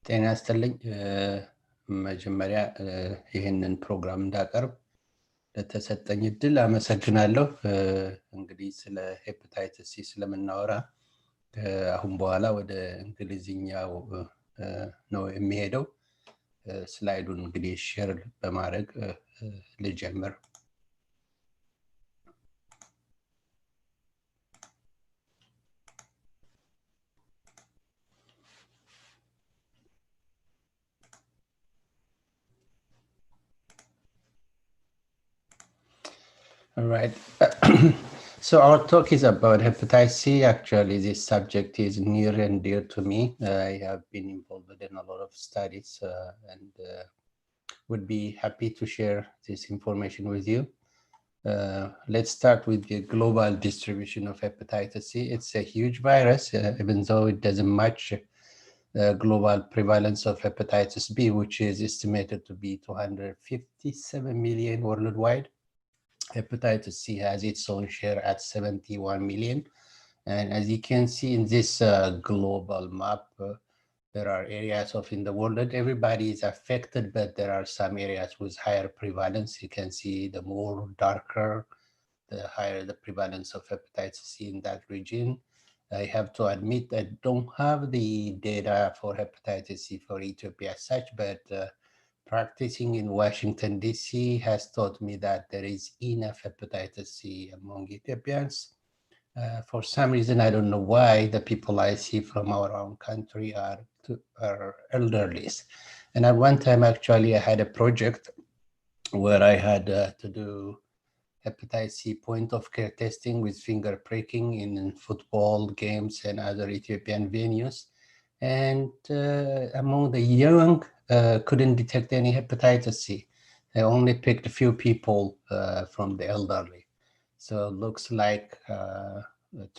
ጤና ይስጥልኝ። መጀመሪያ ይህንን ፕሮግራም እንዳቀርብ ለተሰጠኝ እድል አመሰግናለሁ። እንግዲህ ስለ ሄፓታይተስ ሲ ስለምናወራ አሁን በኋላ ወደ እንግሊዝኛው ነው የሚሄደው። ስላይዱን እንግዲህ ሼር በማድረግ ልጀምር። All right. So our talk is about hepatitis C. Actually, this subject is near and dear to me. I have been involved in a lot of studies and would be happy to share this information with you. Let's start with the global distribution of hepatitis C. It's a huge virus, even though it doesn't match global prevalence of hepatitis B, which is estimated to be 257 million worldwide. Hepatitis C has its own share at 71 million. And as you can see in this global map, there are areas of in the world that everybody is affected, but there are some areas with higher prevalence. You can see the more darker, the higher the prevalence of hepatitis C in that region. I have to admit I don't have the data for hepatitis C for Ethiopia as such, but practicing in Washington, D.C. has taught me that there is enough hepatitis C among Ethiopians. For some reason, I don't know why the people I see from our own country are elderly. And at one time, actually, I had a project where I had to do hepatitis C point of care testing with finger pricking in football games and other Ethiopian venues. And among the young, couldn't detect any hepatitis C. I only picked a few people from the elderly. So it looks like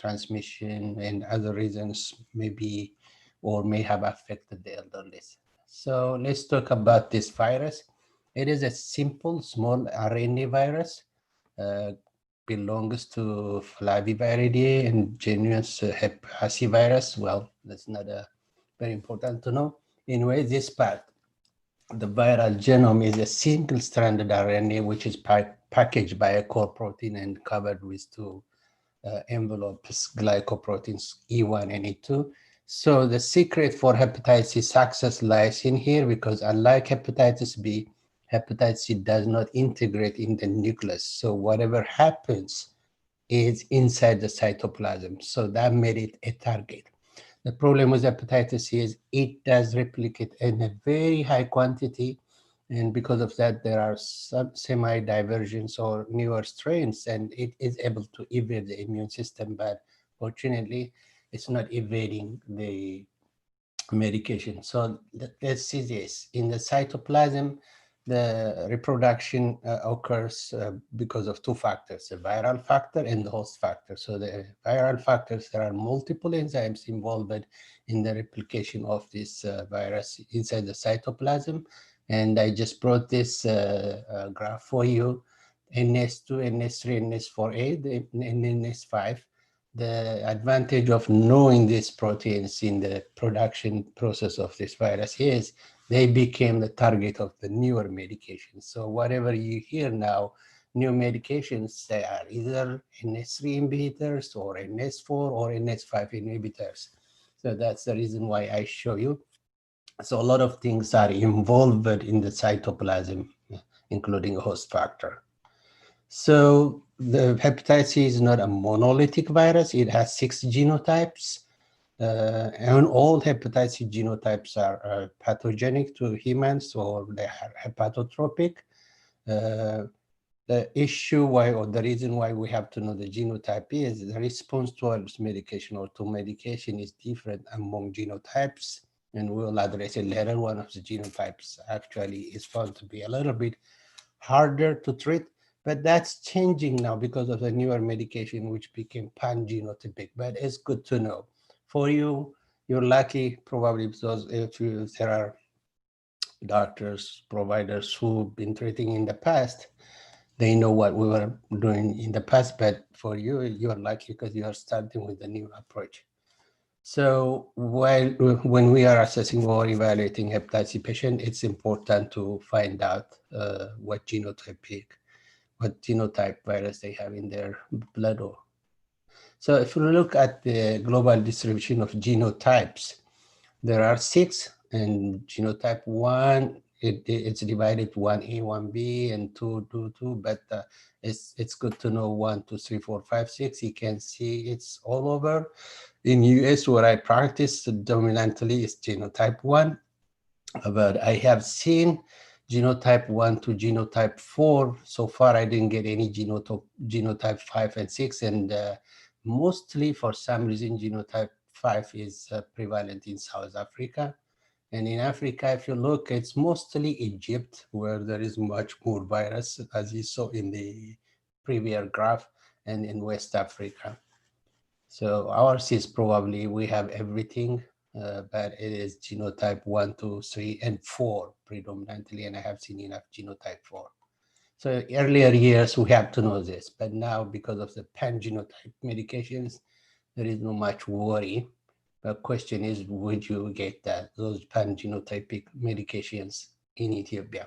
transmission and other reasons maybe or may have affected the elderly. So let's talk about this virus. It is a simple small RNA virus, belongs to Flaviviridae and genus Hep C virus. Well, that's not very important to know. Anyway, this part, the viral genome is a single-stranded RNA which is packaged by a core protein and covered with two envelopes, glycoproteins E1 and E2. So the secret for hepatitis C success lies in here, because unlike hepatitis B, hepatitis C does not integrate in the nucleus. So whatever happens is inside the cytoplasm. So that made it a target. The problem with hepatitis C is it does replicate in a very high quantity, and because of that, there are some semi-diversions or newer strains, and it is able to evade the immune system, but fortunately, it's not evading the medication. So let's see this. In the cytoplasm, the reproduction occurs because of two factors, the viral factor and the host factor. So the viral factors, there are multiple enzymes involved in the replication of this virus inside the cytoplasm. And I just brought this graph for you, NS2, NS3, NS4A, and NS5. The advantage of knowing these proteins in the production process of this virus is they became the target of the newer medications. So whatever you hear now, new medications, they are either NS3 inhibitors or NS4 or NS5 inhibitors. So that's the reason why I show you. So a lot of things are involved in the cytoplasm, including a host factor. So the hepatitis C is not a monolithic virus. It has 6 genotypes. And all hepatitis C genotypes are pathogenic to humans, or they are hepatotropic. The issue why, or the reason why we have to know the genotype is the response towards medication or to medication is different among genotypes. And we'll address it later. One of the genotypes actually is found to be a little bit harder to treat, but that's changing now because of the newer medication, which became pan-genotypic, but it's good to know. For you, you're lucky probably because if there are doctors, providers who've been treating in the past, they know what we were doing in the past, but for you, you're lucky because you are starting with a new approach. So when we are assessing or evaluating hepatitis C patient, it's important to find out what genotype virus they have in their blood. So if we look at the global distribution of genotypes, there are 6, and genotype 1, it's divided 1A, 1B, and 2, 2, 2, but it's good to know 1, 2, 3, 4, 5, 6. You can see it's all over. In US, where I practice, dominantly is genotype 1, but I have seen genotype 1 to genotype 4. So far, I didn't get any genotype 5 and 6, and mostly for some reason, genotype 5 is prevalent in South Africa. And in Africa, if you look, it's mostly Egypt, where there is much more virus, as you saw in the previous graph, and in West Africa. So ours is probably, we have everything, but it is genotype 1, 2, 3, and 4 predominantly, and I have seen enough genotype 4. So earlier years, we have to know this, but now because of the pan-genotype medications, there is no much worry. The question is, would you get those pan-genotypic medications in Ethiopia?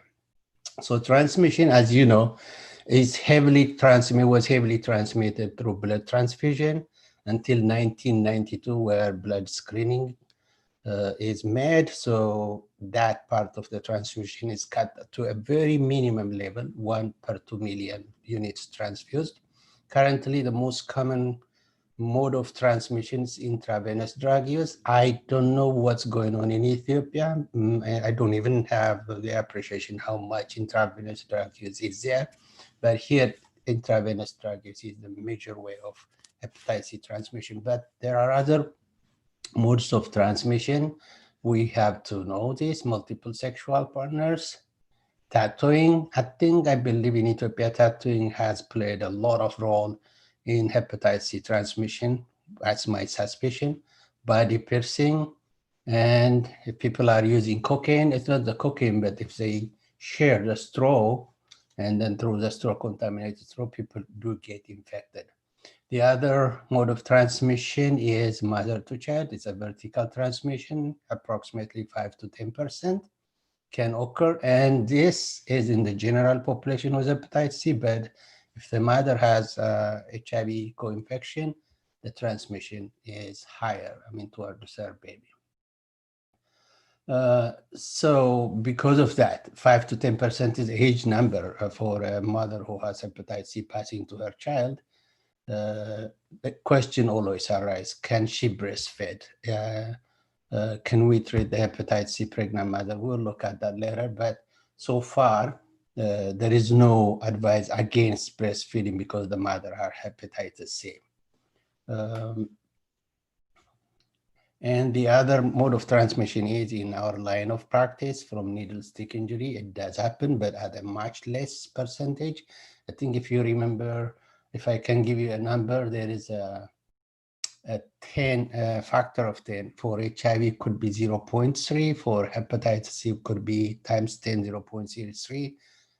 So transmission, as you know, was heavily transmitted through blood transfusion until 1992, where blood screening is made. So that part of the transfusion is cut to a very minimum level, 1 per 2 million units transfused. Currently, the most common mode of transmission is intravenous drug use. I don't know what's going on in Ethiopia. I don't even have the appreciation how much intravenous drug use is there. But here, intravenous drug use is the major way of hepatitis C transmission. But there are other modes of transmission. We have to know this: multiple sexual partners, tattooing. I believe in Ethiopia, tattooing has played a lot of role in hepatitis C transmission. That's my suspicion. Body piercing, and if people are using cocaine, it's not the cocaine, but if they share the straw and then through the straw contaminated straw, people do get infected. The other mode of transmission is mother to child. It's a vertical transmission, approximately 5 to 10% can occur. And this is in the general population with hepatitis C, but if the mother has HIV co-infection, the transmission is higher, toward her baby. So because of that, 5 to 10% is a huge number for a mother who has hepatitis C passing to her child. The question always arises: can she breastfeed? Can we treat the hepatitis C pregnant mother? We'll look at that later, but so far there is no advice against breastfeeding because the mother has hepatitis C. And the other mode of transmission is in our line of practice from needle stick injury. It does happen, but at a much less percentage. I think if you remember, if I can give you a number, there is a 10 factor of 10 for HIV could be 0.3, for hepatitis C could be times 10, 0.03,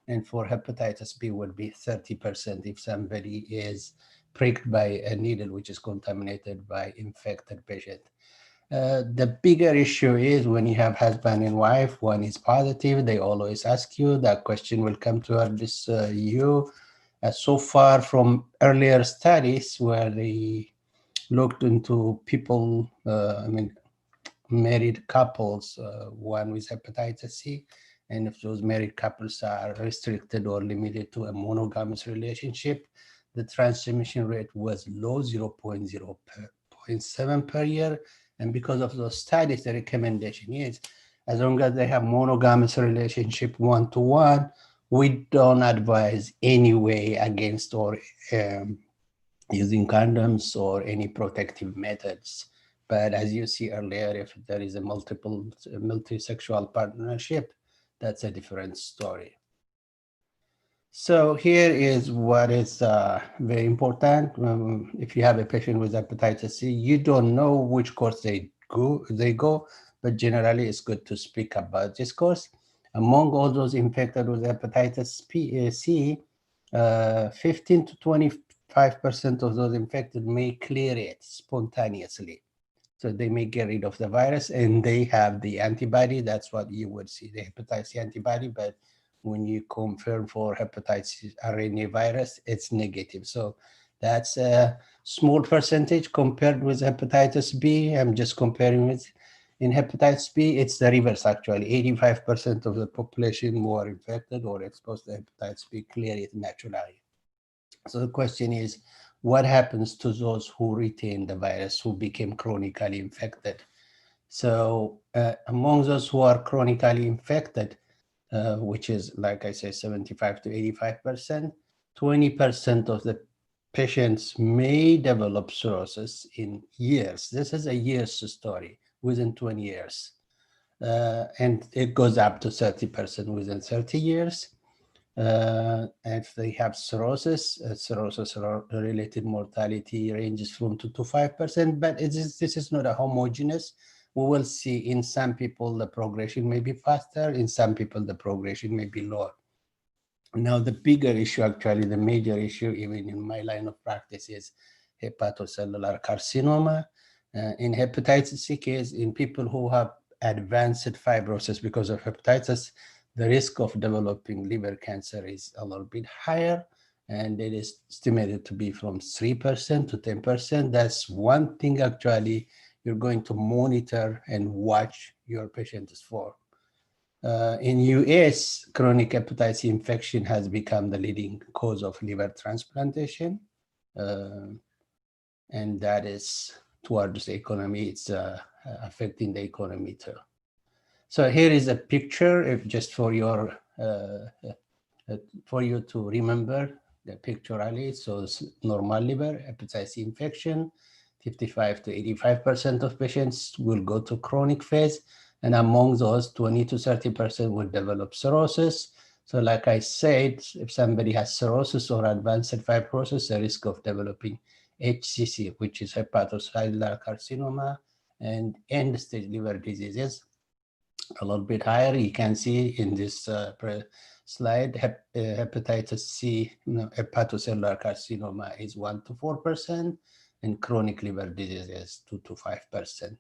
and for hepatitis B would be 30% if somebody is pricked by a needle which is contaminated by infected patient. The bigger issue is when you have husband and wife, one is positive, they always ask you, that question will come to this you. So far from earlier studies where they looked into people, married couples, one with hepatitis C, and if those married couples are restricted or limited to a monogamous relationship, the transmission rate was low, 0.7 per year. And because of those studies, the recommendation is, as long as they have monogamous relationship one-to-one, we don't advise any way against or using condoms or any protective methods. But as you see earlier, if there is a multi-sexual partnership, that's a different story. So here is what is very important. If you have a patient with hepatitis C, you don't know which course they go, but generally it's good to speak about this course. Among all those infected with hepatitis C, 15 to 25% of those infected may clear it spontaneously. So they may get rid of the virus and they have the antibody. That's what you would see, the hepatitis C antibody. But when you confirm for hepatitis RNA virus, it's negative. So that's a small percentage compared with hepatitis B. I'm just comparing with, in hepatitis B, it's the reverse actually. 85% of the population who are infected or exposed to hepatitis B clear it naturally. So the question is, what happens to those who retain the virus, who became chronically infected? So among those who are chronically infected, which is, like I say, 75 to 85%, 20% of the patients may develop cirrhosis in years. This is a year's story, within 20 years. And it goes up to 30% within 30 years. If they have cirrhosis, cirrhosis-related mortality ranges from 2 to 5%, but this is not a homogeneous. We will see in some people the progression may be faster, in some people the progression may be lower. Now, the bigger issue, actually, the major issue, even in my line of practice, is hepatocellular carcinoma. In hepatitis C case, in people who have advanced fibrosis because of hepatitis, the risk of developing liver cancer is a little bit higher, and it is estimated to be from 3% to 10%. That's one thing, actually, you're going to monitor and watch your patients for. In US, chronic hepatitis C infection has become the leading cause of liver transplantation. And that is towards the economy, it's affecting the economy too. So here is a picture, if just for your, for you to remember the pictorially. So it's normal liver, hepatitis C infection, 55 to 85% of patients will go to chronic phase. And among those, 20 to 30% will develop cirrhosis. So like I said, if somebody has cirrhosis or advanced fibrosis, the risk of developing HCC, which is hepatocellular carcinoma, and end-stage liver diseases, a little bit higher. You can see in this slide, hepatitis C, hepatocellular carcinoma is 1 to 4%, and chronic liver disease is 2 to 5%.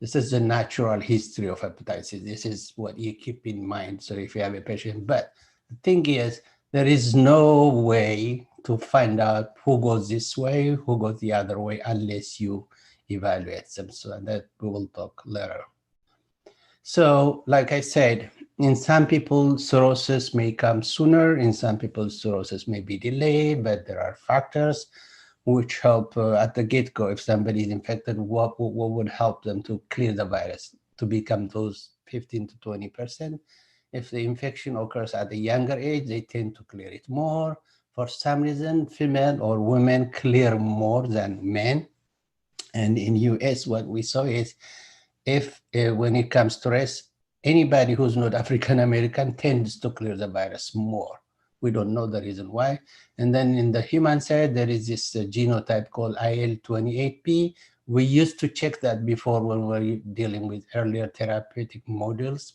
This is the natural history of hepatitis. This is what you keep in mind. So if you have a patient, but the thing is, there is no way to find out who goes this way, who goes the other way, unless you evaluate them. So that we will talk later. So like I said, in some people, cirrhosis may come sooner. In some people, cirrhosis may be delayed, but there are factors which help at the get-go. If somebody is infected, what would help them to clear the virus, to become those 15 to 20%. If the infection occurs at a younger age, they tend to clear it more. For some reason, female or women clear more than men. And in US, what we saw is, if when it comes to race, anybody who's not African American tends to clear the virus more. We don't know the reason why. And then in the human side, there is this genotype called IL-28P. We used to check that before when we were dealing with earlier therapeutic modules.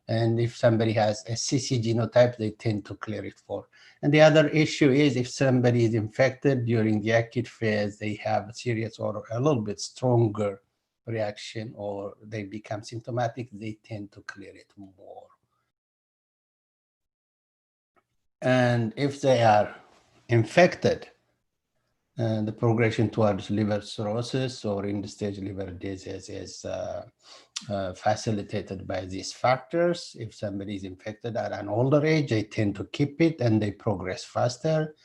And if somebody has a CC genotype, they tend to clear it for. And the other issue is, if somebody is infected during the acute phase, they have a serious or a little bit stronger reaction, or they become symptomatic, they tend to clear it more. And if they are infected, the progression towards liver cirrhosis or end-stage liver disease is facilitated by these factors. If somebody is infected at an older age, they tend to keep it and they progress faster.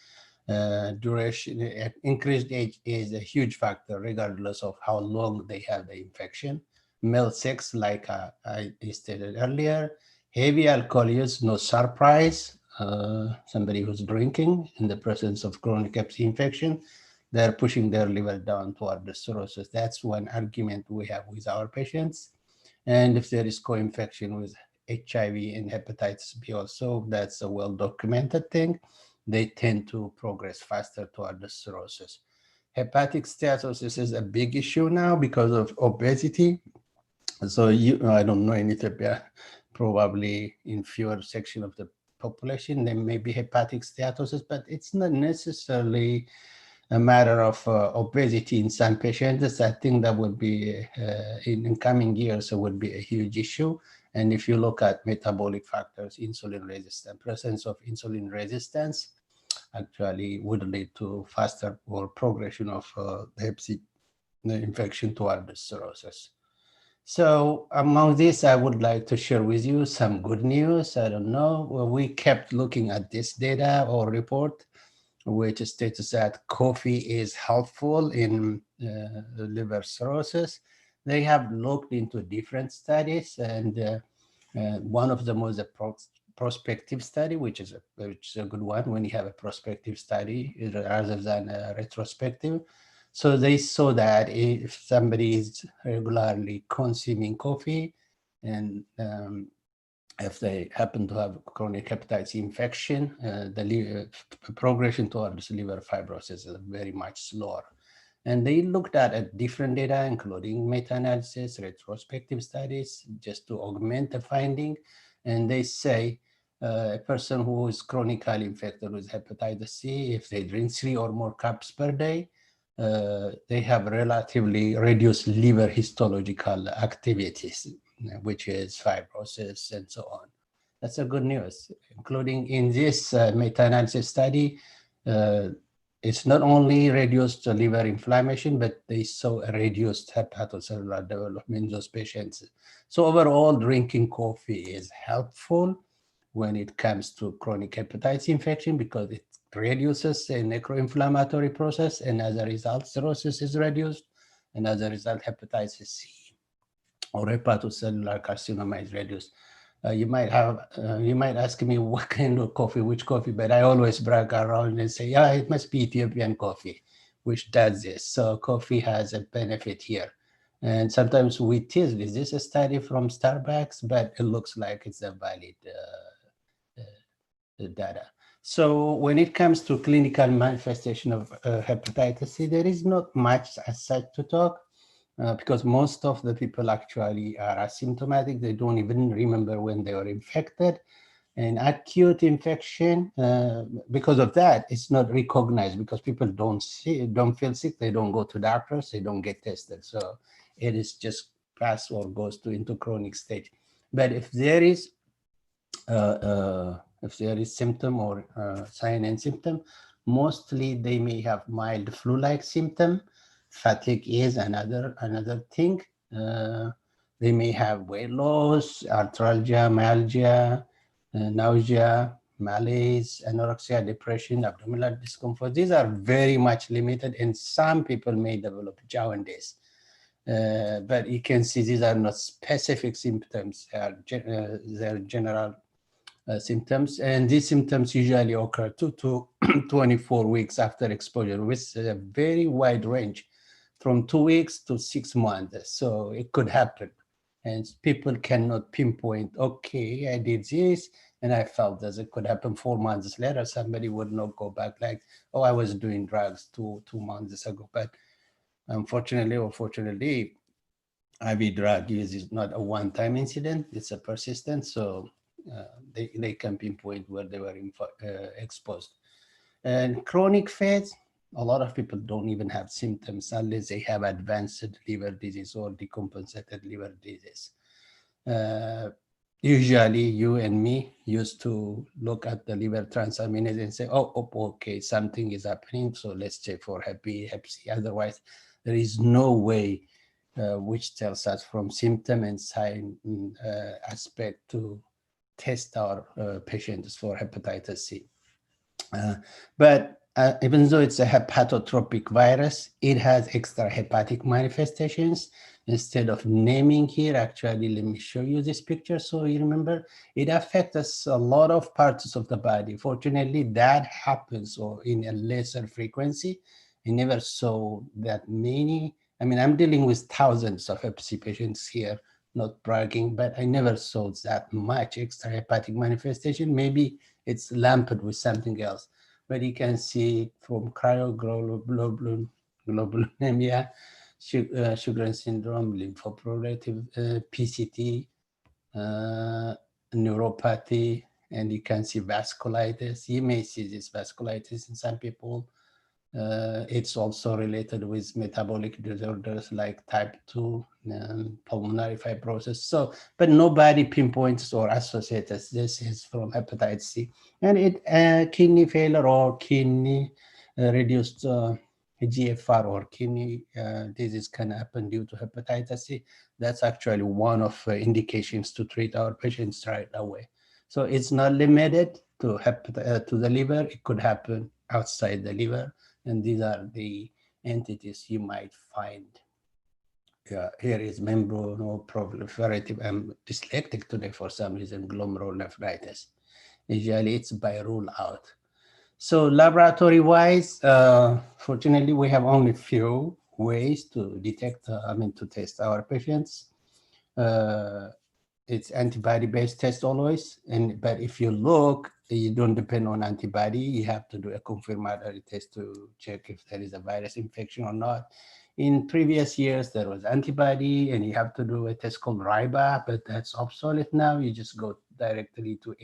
Duration, increased age is a huge factor regardless of how long they have the infection. Male sex, like I stated earlier. Heavy alcohol use, no surprise. Somebody who's drinking in the presence of chronic hep C infection, they're pushing their liver down toward the cirrhosis. That's one argument we have with our patients. And if there is co-infection with HIV and hepatitis B also, that's a well-documented thing. They tend to progress faster toward the cirrhosis. Hepatic steatosis is a big issue now because of obesity. So I don't know anything, probably in fewer section of the population, there may be hepatic steatosis, but it's not necessarily a matter of obesity in some patients. I think that would be, in coming years, it would be a huge issue. And if you look at metabolic factors, insulin resistance, presence of insulin resistance actually would lead to faster or progression of the infection toward the cirrhosis. So among this, I would like to share with you some good news. I don't know, we kept looking at this data or report, which states that coffee is helpful in liver cirrhosis. They have looked into different studies, and one of them was a prospective study, which is a good one when you have a prospective study rather than a retrospective. So they saw that if somebody is regularly consuming coffee and if they happen to have chronic hepatitis infection, the progression towards liver fibrosis is very much slower. And they looked at different data, including meta-analysis, retrospective studies, just to augment the finding. And they say a person who is chronically infected with hepatitis C, if they drink 3 or more cups per day, they have relatively reduced liver histological activities, which is fibrosis and so on. That's a good news, including in this meta-analysis study, it's not only reduced liver inflammation, but they saw a reduced hepatocellular development in those patients. So overall, drinking coffee is helpful when it comes to chronic hepatitis infection because it reduces the necroinflammatory process, and as a result, cirrhosis is reduced, and as a result, hepatitis C or hepatocellular carcinoma is reduced. You might ask me what kind of coffee, which coffee, but I always brag around and say, yeah, it must be Ethiopian coffee, which does this. So coffee has a benefit here. And sometimes we tease, is this a study from Starbucks? But it looks like it's a valid data. So when it comes to clinical manifestation of hepatitis C, there is not much as such to talk. Because most of the people actually are asymptomatic. They don't even remember when they were infected. And acute infection, because of that, it's not recognized because people don't feel sick. They don't go to doctors. They don't get tested. So it is just pass or goes into chronic stage. But if there is symptom or sign and symptom, mostly they may have mild flu-like symptom. Fatigue is another thing. They may have weight loss, arthralgia, myalgia, nausea, malaise, anorexia, depression, abdominal discomfort. These are very much limited, and some people may develop jaundice. But you can see these are not specific symptoms. They're general symptoms, and these symptoms usually occur 2 to 24 weeks after exposure, with a very wide range from 2 weeks to 6 months. So it could happen, and people cannot pinpoint, okay, I did this and I felt this. It could happen 4 months later. Somebody would not go back like, oh, I was doing drugs two months ago. But unfortunately or fortunately, IV drug use is not a one-time incident, it's a persistent. So they can pinpoint where they were exposed. And chronic phase, a lot of people don't even have symptoms unless they have advanced liver disease or decompensated liver disease. Usually you and me used to look at the liver transaminase and say, oh, okay, something is happening, so let's check for Hep B, Hep C. Otherwise, there is no way which tells us from symptom and sign aspect to test our patients for hepatitis C. But even though it's a hepatotropic virus, it has extrahepatic manifestations. Instead of naming here, actually, let me show you this picture so you remember. It affects a lot of parts of the body. Fortunately, that happens or in a lesser frequency. I never saw that many. I mean, I'm dealing with thousands of Hep C patients here, not bragging, but I never saw that much extrahepatic manifestation. Maybe it's lumped with something else. But you can see from cryoglobulinemia, Sjogren's syndrome, lymphoproliferative PCT, neuropathy, and you can see vasculitis. You may see this vasculitis in some people. It's also related with metabolic disorders like type 2 pulmonary fibrosis. So, but nobody pinpoints or associates this is from hepatitis C. And kidney failure or kidney reduced GFR or kidney disease can happen due to hepatitis C. That's actually one of indications to treat our patients right away. So it's not limited to the liver. It could happen outside the liver. And these are the entities you might find. Here is membranoproliferative. I'm dyslexic today for some reason, glomerulonephritis. Usually it's by rule out. So laboratory-wise, fortunately, we have only few ways to detect, to test our patients. It's antibody-based test always, but if you look, you don't depend on antibody. You have to do a confirmatory test to check if there is a virus infection or not. In previous years, there was antibody, and you have to do a test called RIBA, but that's obsolete now. You just go directly to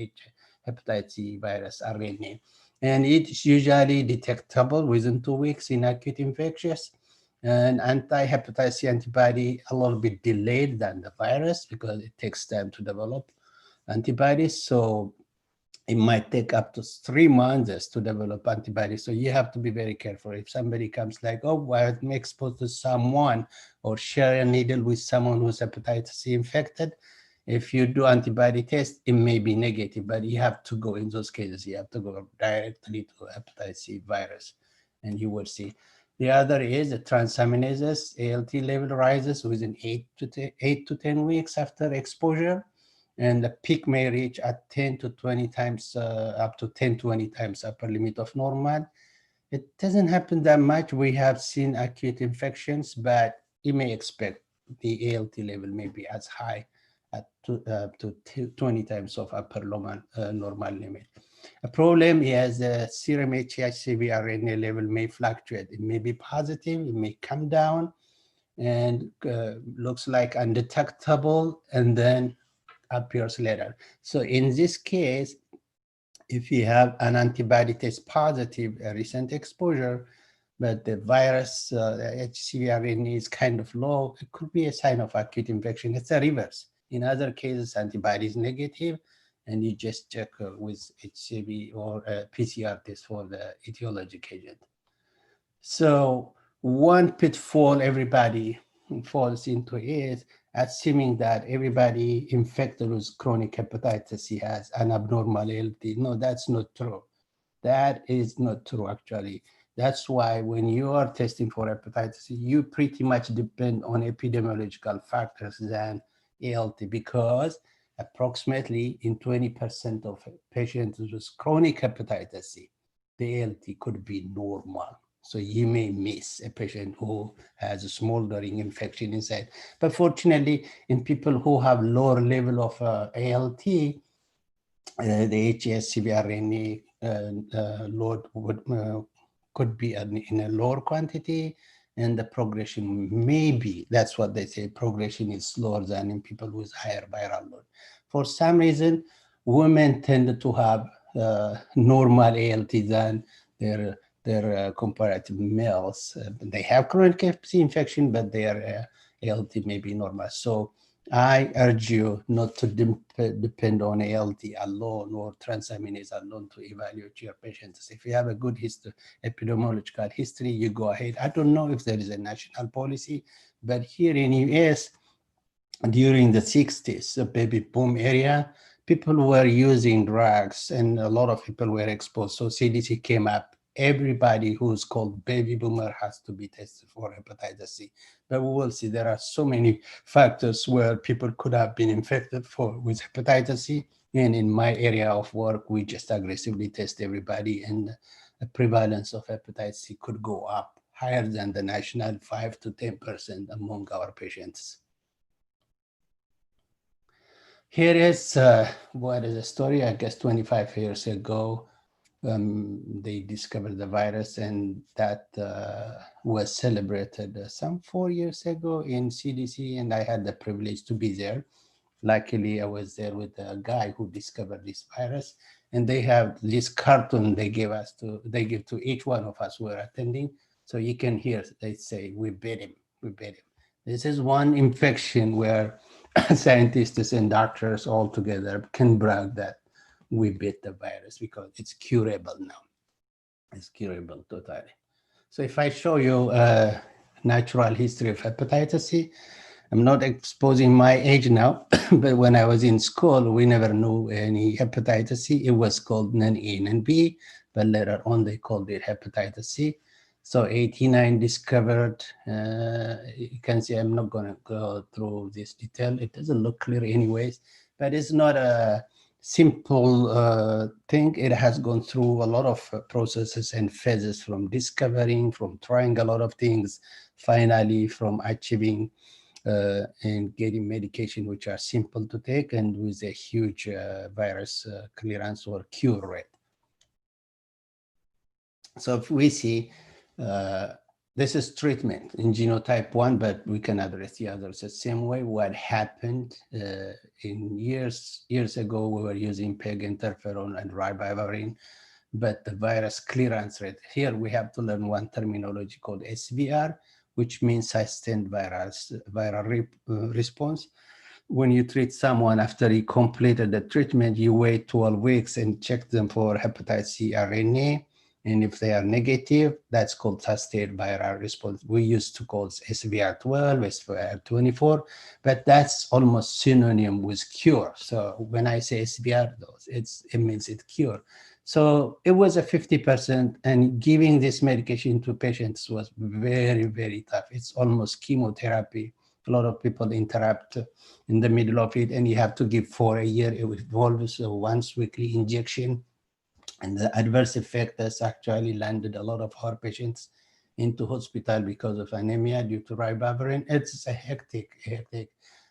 hepatitis C virus RNA, and it's usually detectable within 2 weeks in acute infectious. And anti-hepatitis C antibody a little bit delayed than the virus because it takes time to develop antibodies. So it might take up to 3 months to develop antibodies. So you have to be very careful. If somebody comes like, oh, well, I'm exposed to someone or share a needle with someone who's hepatitis C infected, if you do antibody test, it may be negative, but you have to go in those cases, you have to go directly to hepatitis C virus and you will see. The other is the transaminases, ALT level rises within 8 to 10 weeks after exposure. And the peak may reach at 10 to 20 times, up to 10, 20 times upper limit of normal. It doesn't happen that much. We have seen acute infections, but you may expect the ALT level may be as high at to 20 times of upper normal limit. A problem is the serum HCV RNA level may fluctuate. It may be positive, it may come down, and looks like undetectable, and then appears later. So in this case, if you have an antibody test positive, a recent exposure, but the virus, the HCV RNA is kind of low, it could be a sign of acute infection. It's a reverse. In other cases, antibody is negative, and you just check with HCV or PCR test for the etiologic agent. So one pitfall everybody falls into is assuming that everybody infected with chronic hepatitis C has an abnormal ALT. No, that's not true. That is not true, actually. That's why when you are testing for hepatitis C, you pretty much depend on epidemiological factors than ALT, because approximately in 20% of patients with chronic hepatitis C, the ALT could be normal. So you may miss a patient who has a smoldering infection inside. But fortunately, in people who have lower level of ALT, the HSCV RNA load could be in a lower quantity, and the progression may be, that's what they say, progression is slower than in people with higher viral load. For some reason, women tend to have normal ALT than their comparative males. They have chronic hep C infection, but their ALT may be normal. So I urge you not to depend on ALT alone or transaminase alone to evaluate your patients. If you have a good history, epidemiological history, you go ahead. I don't know if there is a national policy, but here in US, during the 60s, the baby boom area, people were using drugs and a lot of people were exposed. So CDC came up. Everybody who's called baby boomer has to be tested for hepatitis C. But we will see there are so many factors where people could have been infected with hepatitis C. And in my area of work, we just aggressively test everybody, and the prevalence of hepatitis C could go up higher than the national 5 to 10% among our patients. Here is what is the story. I guess 25 years ago, they discovered the virus, and that was celebrated some 4 years ago in CDC, and I had the privilege to be there. Luckily, I was there with a guy who discovered this virus, And they have this cartoon they give to each one of us who are attending. So you can hear, they say, we beat him, we beat him. This is one infection where scientists and doctors all together can brag that we beat the virus because it's curable now. It's curable totally. So if I show you a natural history of hepatitis C, I'm not exposing my age now, but when I was in school, we never knew any hepatitis C. It was called non-A, non-B, but later on they called it hepatitis C. So 89 discovered, you can see I'm not gonna go through this detail. It doesn't look clear anyways, but it's not a simple thing. It has gone through a lot of processes and phases from discovering, from trying a lot of things, finally from achieving and getting medication which are simple to take and with a huge virus clearance or cure rate. So if we see, this is treatment in genotype 1, but we can address the others the same way. What happened in years ago, we were using PEG interferon and ribavirin, but the virus clearance rate, here we have to learn one terminology called SVR, which means sustained viral response. When you treat someone after he completed the treatment, you wait 12 weeks and check them for hepatitis C RNA. And if they are negative, that's called sustained viral response. We used to call SVR12, SVR24, but that's almost synonym with cure. So when I say SVR, it means it cure. So it was a 50%, and giving this medication to patients was very, very tough. It's almost chemotherapy. A lot of people interrupt in the middle of it, and you have to give for a year. It involves a once weekly injection. And the adverse effect has actually landed a lot of our patients into hospital because of anemia due to ribavirin. It's a hectic.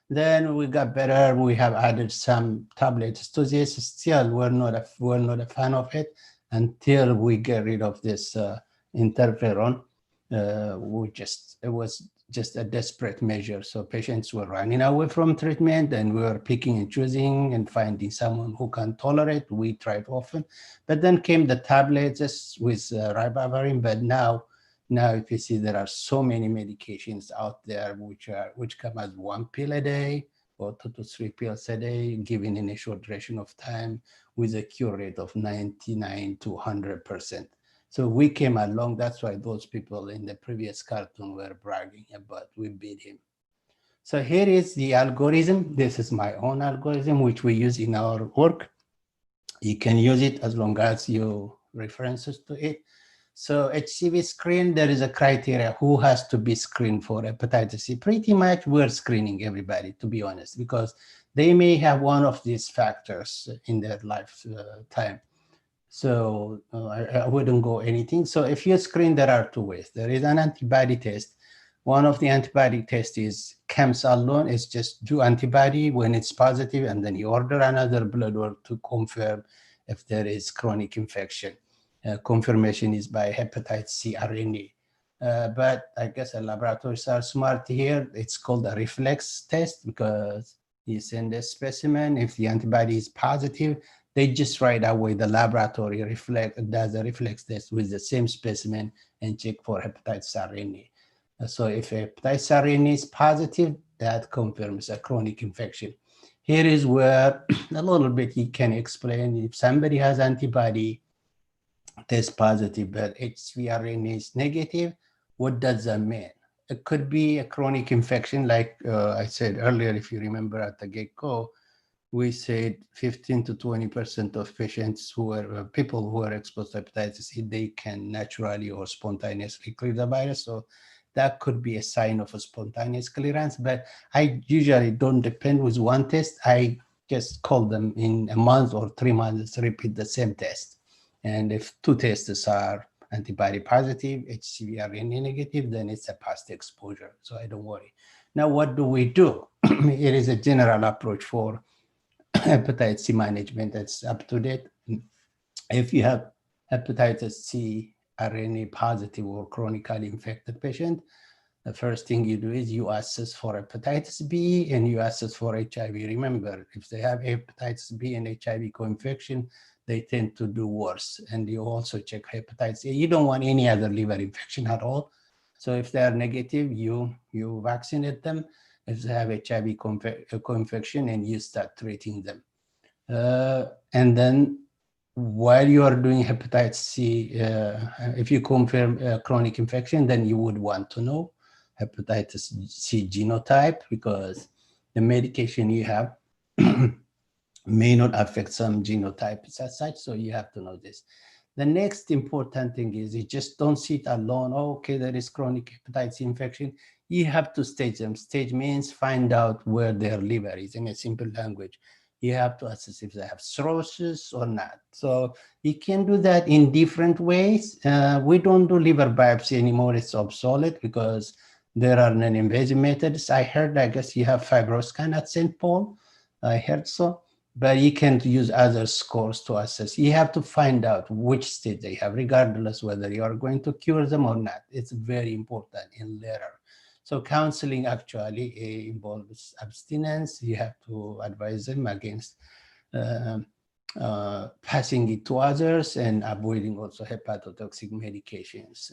Then we got better. We have added some tablets to this. Still, we're not a fan of it until we get rid of this interferon. It was just a desperate measure. So patients were running away from treatment, and we were picking and choosing and finding someone who can tolerate. We tried often, but then came the tablets with ribavirin. But now if you see, there are so many medications out there which come as 1 pill a day or 2 to 3 pills a day, given in a short duration of time with a cure rate of 99 to 100%. So we came along. That's why those people in the previous cartoon were bragging about we beat him. So here is the algorithm. This is my own algorithm, which we use in our work. You can use it as long as you references to it. So HCV screen, there is a criteria who has to be screened for hepatitis C. Pretty much we're screening everybody, to be honest, because they may have one of these factors in their lifetime. So I wouldn't go anything. So if you screen, there are two ways. There is an antibody test. One of the antibody tests is CAMS alone. It's just do antibody when it's positive, and then you order another blood work to confirm if there is chronic infection. Confirmation is by hepatitis C RNA. But I guess the laboratories are smart here. It's called a reflex test because you send a specimen. If the antibody is positive, they just right away, the laboratory does a reflex test with the same specimen and check for hepatitis RNA. So if hepatitis RNA is positive, that confirms a chronic infection. Here is where a little bit you can explain. If somebody has antibody, test positive, but HCV RNA is negative, what does that mean? It could be a chronic infection, like I said earlier, if you remember at the get-go, we said 15 to 20% of patients who are people who are exposed to hepatitis C, they can naturally or spontaneously clear the virus. So that could be a sign of a spontaneous clearance, but I usually don't depend with one test. I just call them in a month or 3 months, repeat the same test. And if two tests are antibody positive, HCV RNA negative, then it's a past exposure. So I don't worry. Now, what do we do? It is a general approach for hepatitis C management that's up to date. If you have hepatitis C RNA positive or chronically infected patient, the first thing you do is you assess for hepatitis B and you assess for HIV. Remember, if they have hepatitis B and HIV co-infection, they tend to do worse. And you also check hepatitis A. You don't want any other liver infection at all. So if they are negative, you vaccinate them. If they have HIV co-infection, and you start treating them. And then while you are doing hepatitis C, if you confirm chronic infection, then you would want to know hepatitis C genotype, because the medication you have may not affect some genotypes as such, so you have to know this. The next important thing is you just don't sit alone. Oh, okay, there is chronic hepatitis infection. You have to stage them. Stage means find out where their liver is in a simple language. You have to assess if they have cirrhosis or not. So you can do that in different ways. We don't do liver biopsy anymore. It's obsolete because there are non-invasive methods. I heard, I guess you have fibroscan at St. Paul. I heard so. But you can use other scores to assess. You have to find out which stage they have, regardless whether you are going to cure them or not. It's very important in later. So counseling actually involves abstinence. You have to advise them against passing it to others and avoiding also hepatotoxic medications.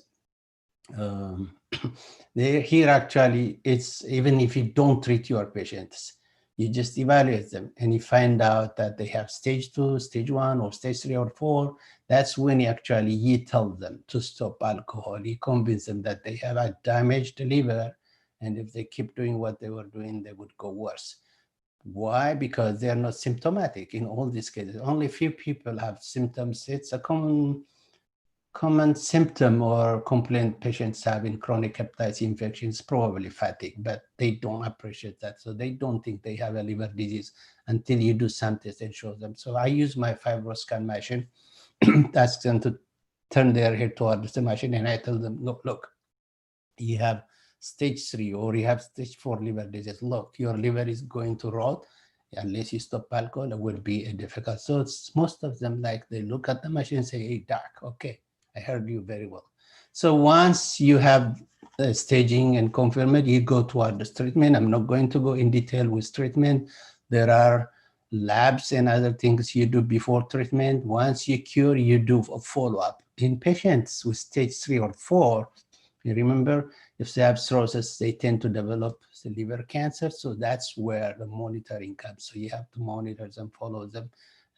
Here actually, it's even if you don't treat your patients, you just evaluate them and you find out that they have stage 2, stage 1, or stage 3 or 4. That's when you tell them to stop alcohol. You convince them that they have a damaged liver, and if they keep doing what they were doing, they would go worse. Why? Because they are not symptomatic in all these cases. Only few people have symptoms. It's a common symptom or complaint patients have in chronic hepatitis infections, probably fatigue, but they don't appreciate that. So they don't think they have a liver disease until you do some tests and show them. So I use my fibroscan machine, ask them to turn their head towards the machine, and I tell them, look, you have stage 3 or you have stage 4 liver disease. Look, your liver is going to rot. Unless you stop alcohol, it will be difficult. So most of them, like, they look at the machine and say, hey, doc, okay, I heard you very well. So once you have staging and confirmed, you go towards treatment. I'm not going to go in detail with treatment. There are labs and other things you do before treatment. Once you cure, you do a follow-up. In patients with stage 3 or 4, you remember, if they have cirrhosis, they tend to develop the liver cancer. So that's where the monitoring comes. So you have to monitor them, follow them.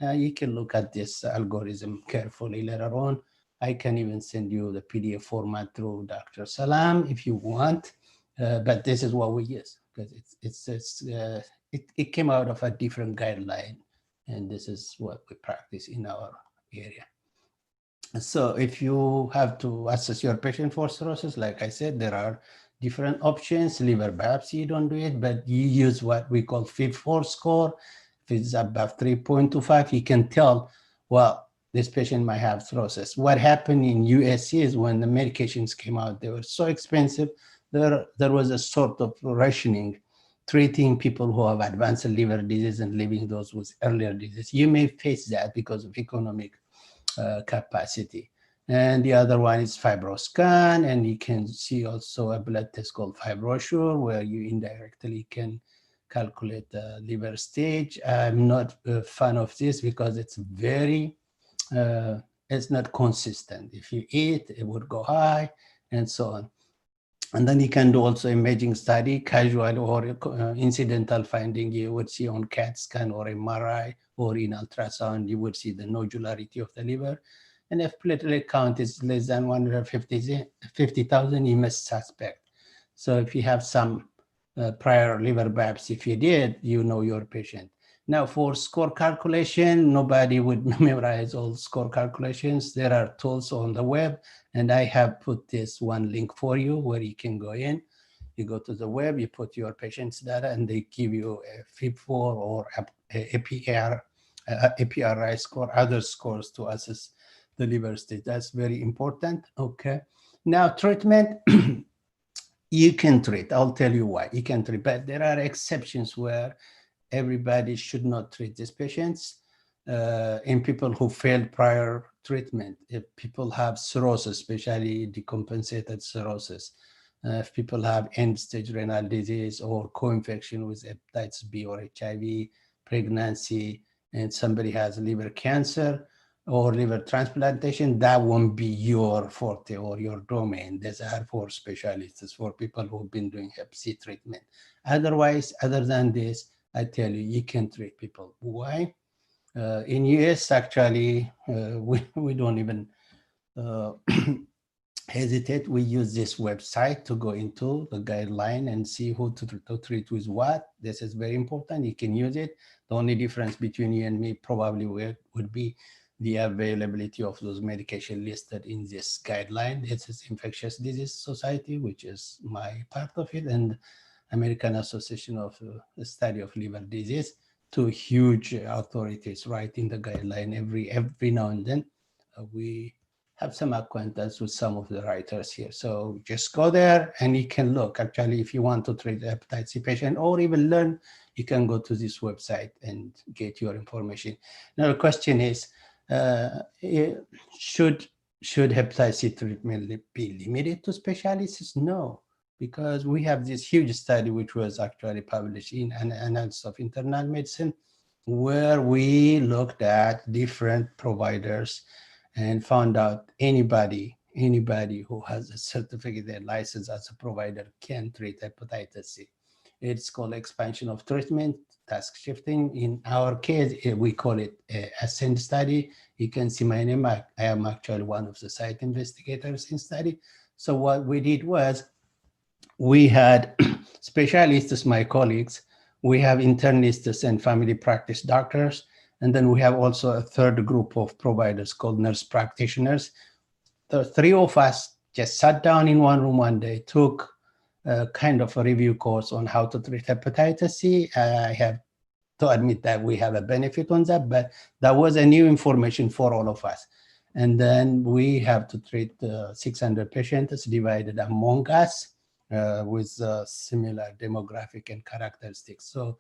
You can look at this algorithm carefully later on. I can even send you the PDF format through Dr. Salam if you want, but this is what we use because it came out of a different guideline, and this is what we practice in our area. So if you have to assess your patient for cirrhosis, like I said, there are different options. Liver biopsy, you don't do it, but you use what we call FIB-4 score. If it's above 3.25, you can tell, well, this patient might have cirrhosis. What happened in USC is when the medications came out, they were so expensive, there was a sort of rationing, treating people who have advanced liver disease and leaving those with earlier disease. You may face that because of economic capacity. And the other one is fibroscan, and you can see also a blood test called fibrosure, where you indirectly can calculate the liver stage. I'm not a fan of this because it's very, it's not consistent. If you eat, it would go high, and so on. And then you can do also imaging study, casual or incidental finding. You would see on CAT scan or MRI or in ultrasound, you would see the nodularity of the liver. And if platelet count is less than 150,000, you must suspect. So if you have some prior liver biopsy, if you did, you know your patient. Now for score calculation, nobody would memorize all score calculations. There are tools on the web, and I have put this one link for you where you can go in. You go to the web, you put your patient's data, and they give you a FIB-4 or APRI score, other scores to assess the liver stage. That's very important. Okay. Now treatment, you can treat. I'll tell you why. You can treat, but there are exceptions where everybody should not treat these patients. In people who failed prior treatment, if people have cirrhosis, especially decompensated cirrhosis, if people have end-stage renal disease or co-infection with hepatitis B or HIV, pregnancy, and somebody has liver cancer, or liver transplantation, that won't be your forte or your domain. These are for specialists, for people who've been doing Hep C treatment. Otherwise, other than this, I tell you, you can treat people. Why? In US, actually, we don't even hesitate. We use this website to go into the guideline and see who to treat with what. This is very important. You can use it. The only difference between you and me probably would be the availability of those medication listed in this guideline. This is Infectious Disease Society, which is my part of it, and American Association of the Study of Liver Disease. Two huge authorities writing the guideline every now and then. We have some acquaintance with some of the writers here. So just go there and you can look. Actually, if you want to treat a hepatitis C patient or even learn, you can go to this website and get your information. Now the question is, should hepatitis C treatment be limited to specialists? No, because we have this huge study which was actually published in an Annals of Internal Medicine, where we looked at different providers and found out anybody who has a certificate and license as a provider can treat hepatitis C. It's called expansion of treatment, task shifting. In our case, we call it ASCEND study. You can see my name. I am actually one of the site investigators in study. So what we did was we had specialists, my colleagues, we have internists and family practice doctors, and then we have also a third group of providers called nurse practitioners. The three of us just sat down in one room one day, took a kind of a review course on how to treat hepatitis C. I have to admit that we have a benefit on that, but that was a new information for all of us. And then we have to treat 600 patients divided among us with similar demographic and characteristics. So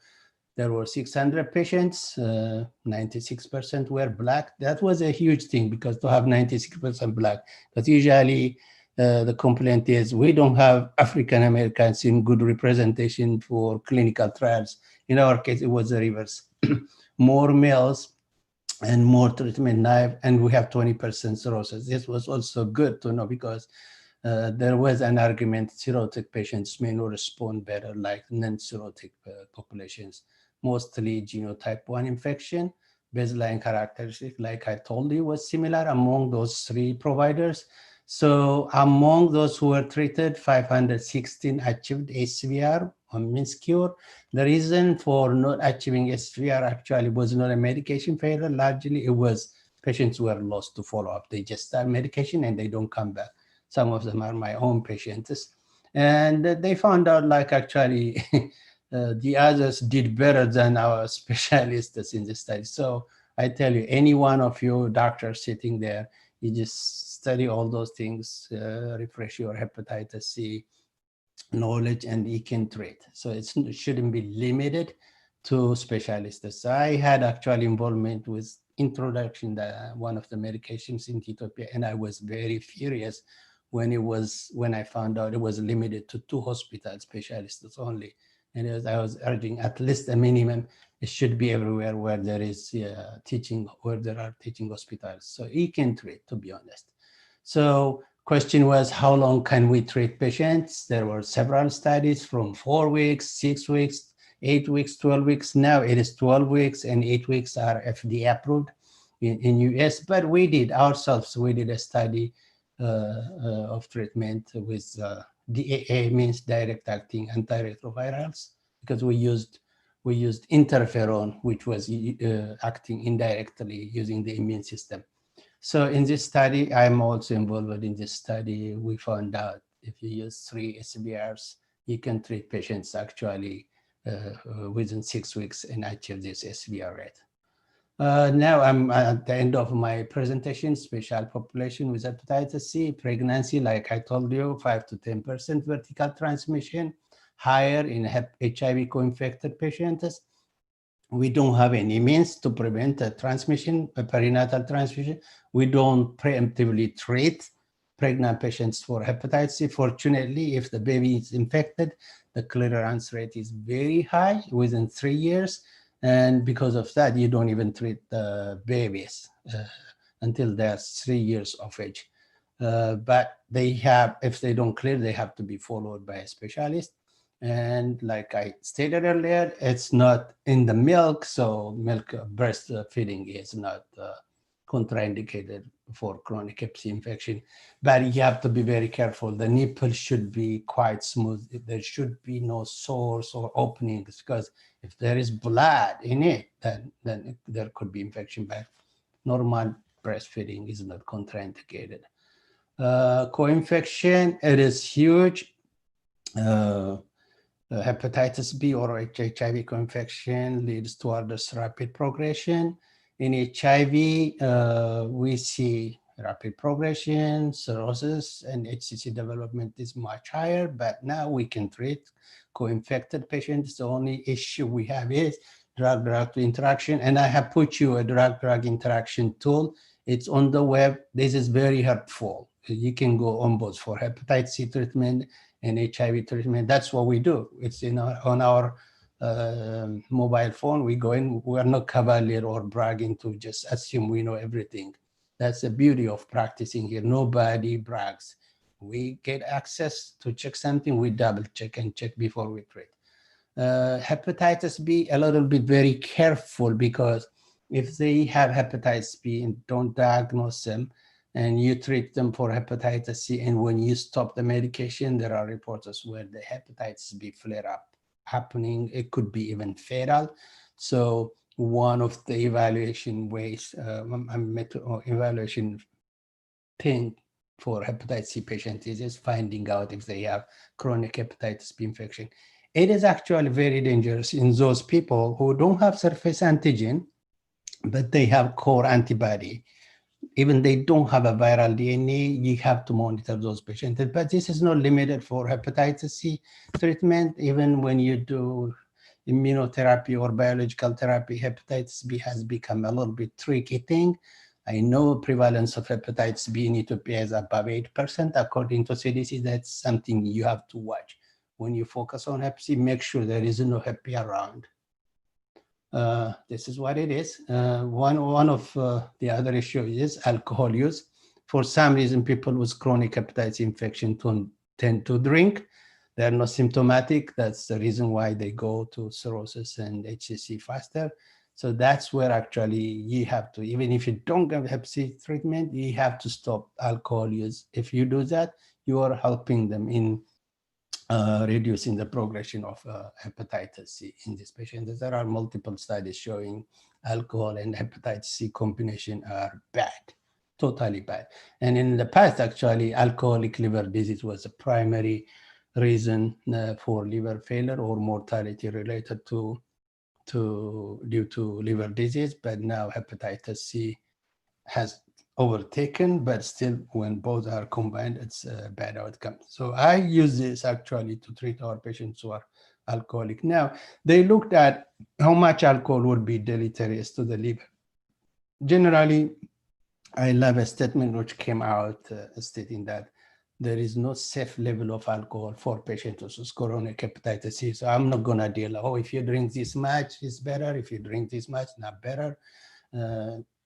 there were 600 patients, 96% were Black. That was a huge thing, because to have 96% Black, but usually the complaint is we don't have African Americans in good representation for clinical trials. In our case, it was the reverse. More males and more treatment naive, and we have 20% cirrhosis. This was also good to know, because there was an argument cirrhotic patients may not respond better like non-cirrhotic populations. Mostly genotype 1 infection, baseline characteristic, like I told you, was similar among those three providers. So among those who were treated, 516 achieved SVR, or means cure. The reason for not achieving SVR actually was not a medication failure. Largely, it was patients who were lost to follow-up. They just start medication and they don't come back. Some of them are my own patients. And they found out, like, actually, the others did better than our specialists in the study. So I tell you, any one of you doctors sitting there, you just study all those things, refresh your hepatitis C knowledge, and you can treat. So it shouldn't be limited to specialists. I had actually involvement with introduction to one of the medications in Ethiopia, and I was very furious when I found out it was limited to 2 hospital specialists only. And as I was urging, at least a minimum, it should be everywhere where there is teaching, where there are teaching hospitals. So you can treat, to be honest. So question was, how long can we treat patients? There were several studies from 4 weeks, 6 weeks, 8 weeks, 12 weeks. Now it is 12 weeks, and 8 weeks are FDA approved in US. But we did a study of treatment with DAA, means direct acting antiretrovirals, because we used interferon, which was acting indirectly using the immune system. So in this study, I'm also involved in this study. We found out if you use 3 SBRs, you can treat patients actually within 6 weeks and achieve this SBR rate. Now I'm at the end of my presentation. Special population with hepatitis C, pregnancy, like I told you, 5 to 10% vertical transmission, higher in HIV co-infected patients. We don't have any means to prevent a transmission, a perinatal transmission. We don't preemptively treat pregnant patients for hepatitis C. Fortunately, if the baby is infected, the clearance rate is very high within 3 years. And because of that, you don't even treat the babies. until they're 3 years of age. But they have, if they don't clear, they have to be followed by a specialist. And like I stated earlier, it's not in the milk, so milk breastfeeding is not contraindicated for chronic Hep C infection. But you have to be very careful. The nipple should be quite smooth. There should be no sores or openings, because if there is blood in it, then there could be infection. But normal breastfeeding is not contraindicated. Co-infection, it is huge. Hepatitis B or HIV co-infection leads towards rapid progression. In HIV, we see rapid progression, cirrhosis, and HCC development is much higher, but now we can treat co-infected patients. The only issue we have is drug-drug interaction, and I have put you a drug-drug interaction tool. It's on the web. This is very helpful. You can go on both for hepatitis C treatment and HIV treatment. That's what we do. It's on our mobile phone. We go in, we're not cavalier or bragging to just assume we know everything. That's the beauty of practicing here. Nobody brags. We get access to check something, we double check and check before we treat. Hepatitis B, a little bit very careful, because if they have hepatitis B and don't diagnose them, and you treat them for hepatitis C, and when you stop the medication, there are reports where the hepatitis B flare up happening. It could be even fatal. So one of the evaluation ways, evaluation thing for hepatitis C patients is just finding out if they have chronic hepatitis B infection. It is actually very dangerous in those people who don't have surface antigen, but they have core antibody. Even they don't have a viral DNA, you have to monitor those patients. But this is not limited for hepatitis C treatment. Even when you do immunotherapy or biological therapy, hepatitis B has become a little bit tricky thing. I know prevalence of hepatitis B in Ethiopia is above 8%. According to CDC, that's something you have to watch. When you focus on Hep C, make sure there is no Hep B around. This is what it is. One of the other issues is alcohol use. For some reason, people with chronic hepatitis infection tend to drink. They're not symptomatic. That's the reason why they go to cirrhosis and HCC faster. So that's where actually you have to, even if you don't have Hep C treatment, you have to stop alcohol use. If you do that, you are helping them in reducing the progression of hepatitis C in this patient. There are multiple studies showing alcohol and hepatitis C combination are bad, totally bad. And in the past, actually, alcoholic liver disease was a primary reason for liver failure or mortality related to due to liver disease. But now hepatitis C has overtaken, but still when both are combined, it's a bad outcome. So I use this actually to treat our patients who are alcoholic. Now, they looked at how much alcohol would be deleterious to the liver. Generally, I love a statement which came out stating that there is no safe level of alcohol for patients with chronic hepatitis C. So I'm not gonna deal, if you drink this much, it's better. If you drink this much, not better.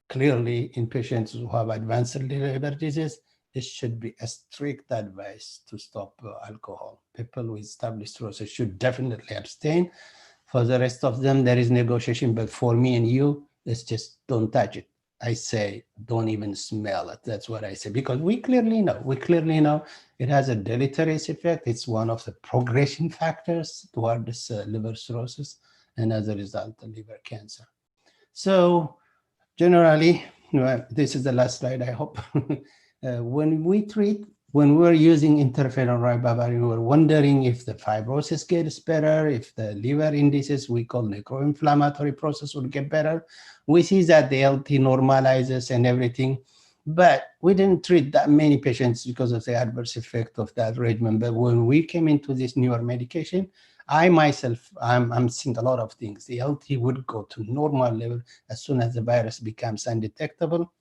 Clearly, in patients who have advanced liver disease, it should be a strict advice to stop alcohol. People with established cirrhosis should definitely abstain. For the rest of them, there is negotiation, but for me and you, it's just don't touch it. I say, don't even smell it. That's what I say, because we clearly know it has a deleterious effect. It's one of the progression factors towards liver cirrhosis, and as a result, the liver cancer. So generally, this is the last slide, I hope. When we're using interferon ribavirin, we're wondering if the fibrosis gets better, if the liver indices we call necroinflammatory process will get better. We see that the LT normalizes and everything, but we didn't treat that many patients because of the adverse effect of that regimen. But when we came into this newer medication, I myself, I'm seeing a lot of things. The LT would go to normal level as soon as the virus becomes undetectable.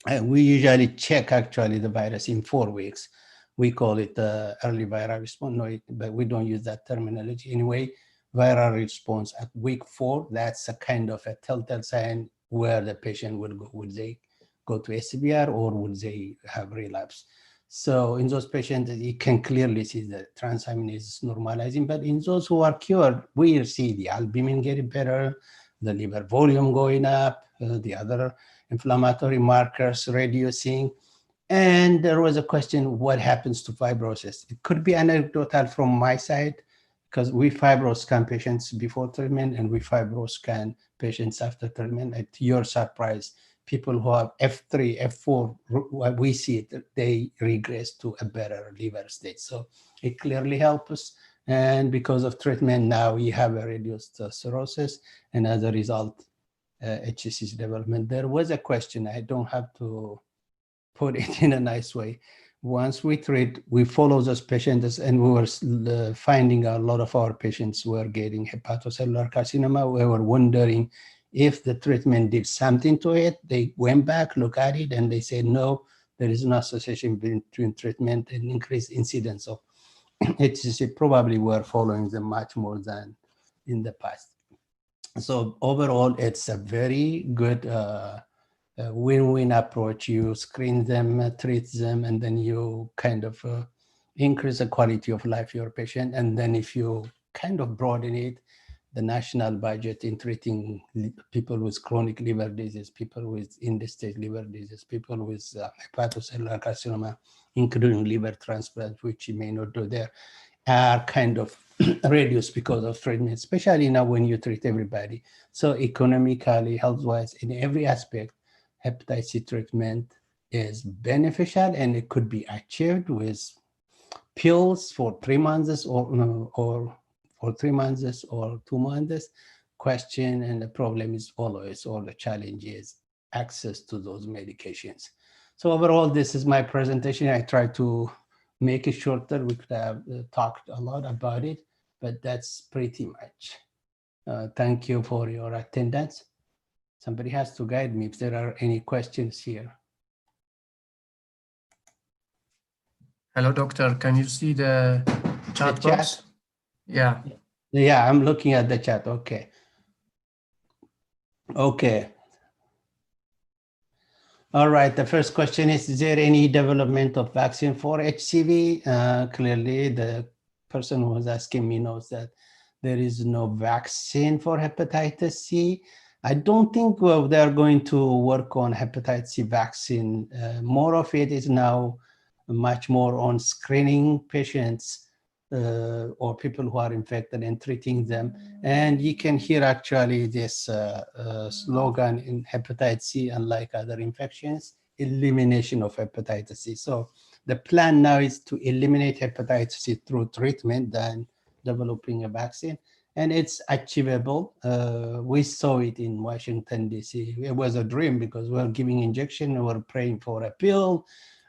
And we usually check actually the virus in 4 weeks. We call it early viral response, but we don't use that terminology anyway. Viral response at week 4, that's a kind of a telltale sign where the patient will go. Would they go to SVR, or will they have relapse? So in those patients, you can clearly see the transaminase is normalizing. But in those who are cured, we see the albumin getting better, the liver volume going up, the other inflammatory markers reducing. And there was a question, what happens to fibrosis? It could be anecdotal from my side, because we fibroscan patients before treatment and we fibroscan patients after treatment. At your surprise, people who have F3, F4, what we see it, they regress to a better liver state. So it clearly helps us. And because of treatment, now we have a reduced cirrhosis, and as a result, HCC development. There was a question, I don't have to put it in a nice way. Once we treat, we follow those patients, and we were finding a lot of our patients were getting hepatocellular carcinoma. We were wondering if the treatment did something to it. They went back, look at it, and they said, no, there is no association between treatment and increased incidence of HCC. Probably we're following them much more than in the past. So overall, it's a very good win-win approach. You screen them, treat them, and then you kind of increase the quality of life of your patient. And then if you kind of broaden it, the national budget in treating people with chronic liver disease, people with end-stage liver disease, people with hepatocellular carcinoma, including liver transplant, which you may not do there, are kind of reduced because of treatment, especially now when you treat everybody. So economically, health-wise, in every aspect, hepatitis C treatment is beneficial, and it could be achieved with pills for 3 months or for 3 months or 2 months. Question and the problem is always, or the challenge is access to those medications. So overall, this is my presentation. I try to make it shorter. We could have talked a lot about it, but that's pretty much. Thank you for your attendance. Somebody has to guide me if there are any questions here. Hello, doctor. Can you see the chat box? Yeah. Yeah, I'm looking at the chat. Okay. Okay. All right. The first question is there any development of vaccine for HCV? Clearly, the person who was asking me knows that there is no vaccine for hepatitis C. I don't think they're going to work on hepatitis C vaccine. More of it is now much more on screening patients or people who are infected and treating them. And you can hear actually this slogan in hepatitis C, unlike other infections, elimination of hepatitis C. So the plan now is to eliminate hepatitis C through treatment than developing a vaccine. And it's achievable. We saw it in Washington, D.C. It was a dream because we're giving injection, we're praying for a pill,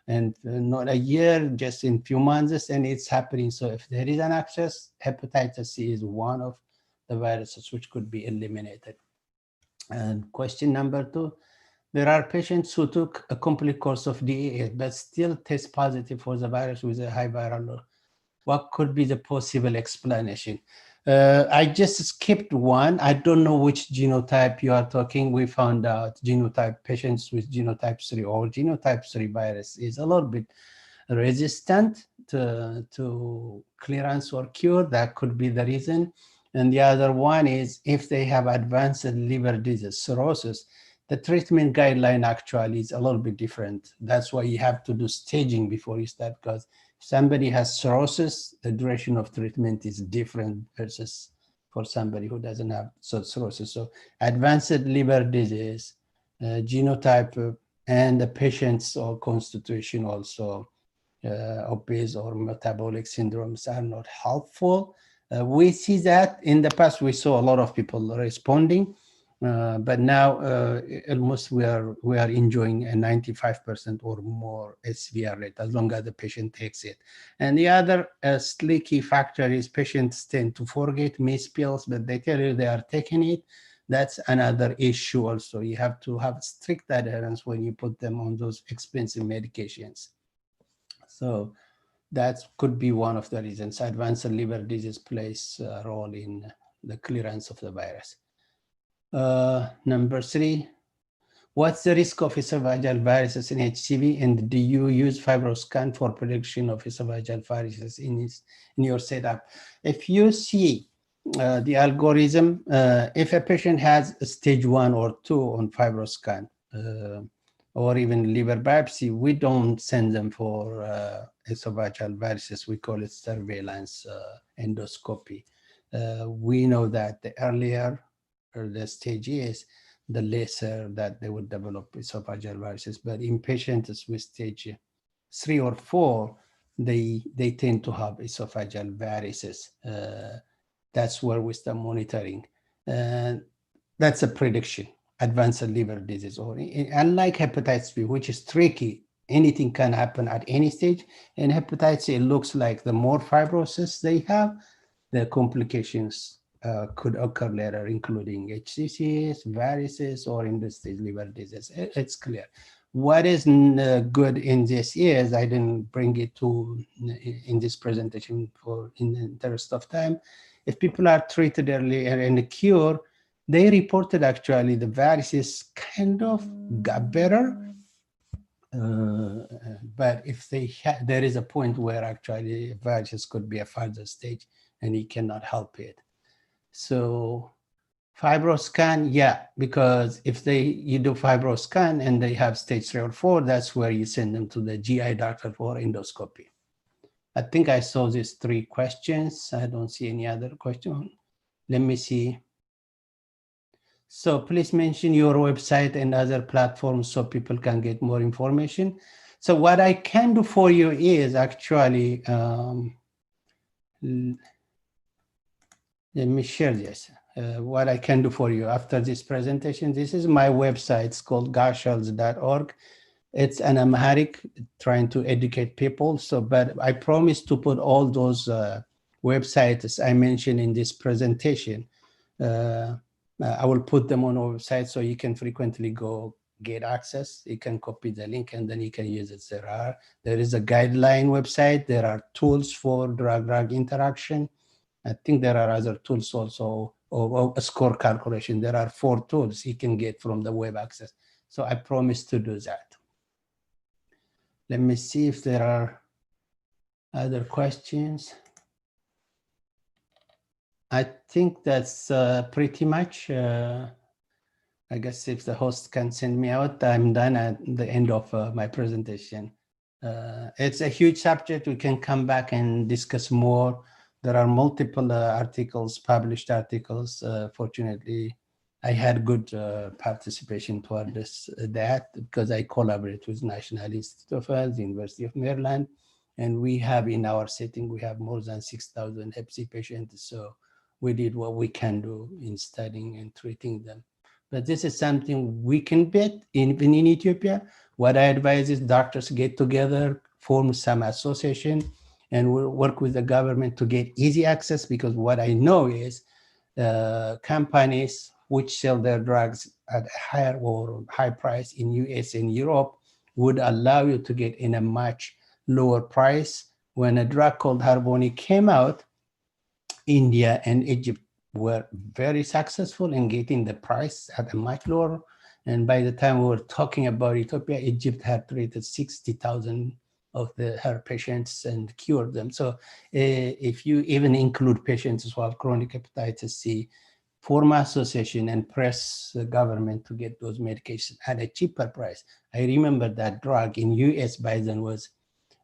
and not a year, just in few months, and it's happening. So if there is an access, hepatitis C is one of the viruses which could be eliminated. And question number 2, there are patients who took a complete course of DAA but still test positive for the virus with a high viral load. What could be the possible explanation? I just skipped one. I don't know which genotype you are talking. We found out genotype patients with genotype 3 or genotype 3 virus is a little bit resistant to clearance or cure. That could be the reason. And the other one is if they have advanced liver disease, cirrhosis, the treatment guideline actually is a little bit different. That's why you have to do staging before you start, because if somebody has cirrhosis, the duration of treatment is different versus for somebody who doesn't have cirrhosis. So advanced liver disease, genotype, and the patient's or constitution also obese or metabolic syndromes are not helpful. We see that in the past, we saw a lot of people responding. But now almost we are enjoying a 95% or more SVR rate as long as the patient takes it. And the other slicky factor is patients tend to forget, miss pills, but they tell you they are taking it. That's another issue also. You have to have strict adherence when you put them on those expensive medications. So that could be one of the reasons. Advanced liver disease plays a role in the clearance of the virus. Number 3, What's the risk of esophageal varices in HCV, and do you use fibroscan for prediction of esophageal varices in your setup? If you see the algorithm, if a patient has a stage 1 or 2 on fibroscan, or even liver biopsy, we don't send them for esophageal varices. We call it surveillance endoscopy. We know that the earlier the stage is, the lesser that they would develop esophageal varices. But in patients with stage 3 or 4, they tend to have esophageal varices. That's where we start monitoring. That's a prediction, advanced liver disease. Or unlike hepatitis B, which is tricky, anything can happen at any stage. In hepatitis C, it looks like the more fibrosis they have, the complications could occur later, including HCCs, varices, or end-stage liver disease. It's clear. What is good in this is, I didn't bring it to in this presentation for in the interest of time. If people are treated early and cured, they reported actually the varices kind of got better. But if there is a point where actually varices could be a further stage and you cannot help it. So fibroscan, yeah, because if you do fibroscan and they have stage 3 or 4, that's where you send them to the GI doctor for endoscopy. I think I saw these 3 questions. I don't see any other question. Let me see. So please mention your website and other platforms so people can get more information. So what I can do for you is actually, let me share this. What I can do for you after this presentation. This is my website. It's called gashals.org. It's an Amharic, trying to educate people. So, but I promise to put all those websites I mentioned in this presentation. I will put them on our website so you can frequently go get access. You can copy the link and then you can use it. There is a guideline website. There are tools for drug-drug interaction. I think there are other tools also, or a score calculation. There are 4 tools you can get from the web access. So I promise to do that. Let me see if there are other questions. I think that's pretty much, I guess if the host can send me out, I'm done at the end of my presentation. It's a huge subject. We can come back and discuss more. There are multiple articles, published articles. Fortunately, I had good participation toward that because I collaborate with National Institute of Health, University of Maryland, and we have in our setting, we have more than 6,000 Hep C patients. So we did what we can do in studying and treating them. But this is something we can bet even in Ethiopia. What I advise is doctors get together, form some association, and we'll work with the government to get easy access, because what I know is companies which sell their drugs at a higher or high price in US and Europe would allow you to get in a much lower price. When a drug called Harvoni came out, India and Egypt were very successful in getting the price at a much lower. And by the time we were talking about Ethiopia, Egypt had treated 60,000 of her patients and cured them. So if you even include patients who have chronic hepatitis C, form association and press the government to get those medications at a cheaper price. I remember that drug in US by then was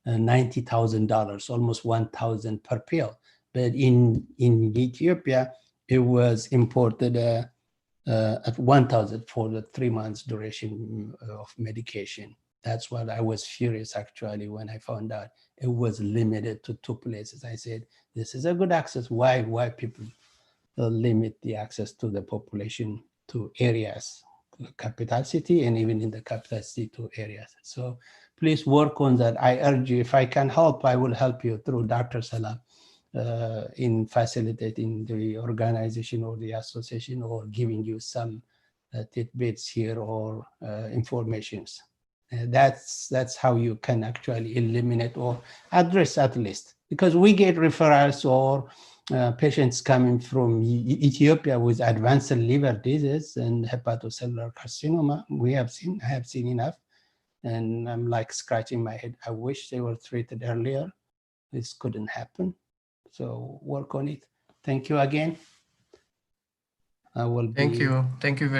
$90,000, almost 1,000 per pill. But in Ethiopia, it was imported at 1,000 for the 3 months duration of medication. That's what I was furious actually when I found out it was limited to 2 places. I said, this is a good access. Why people limit the access to the population to areas, capital city, and even in the capital city to areas. So please work on that. I urge you, if I can help, I will help you through Dr. Salam in facilitating the organization or the association, or giving you some tidbits here or informations. That's how you can actually eliminate or address, at least, because we get referrals or patients coming from Ethiopia with advanced liver disease and hepatocellular carcinoma. I have seen enough, and I'm like scratching my head. I wish they were treated earlier. This couldn't happen. So work on it. Thank you again. I will Thank be. you. Thank you very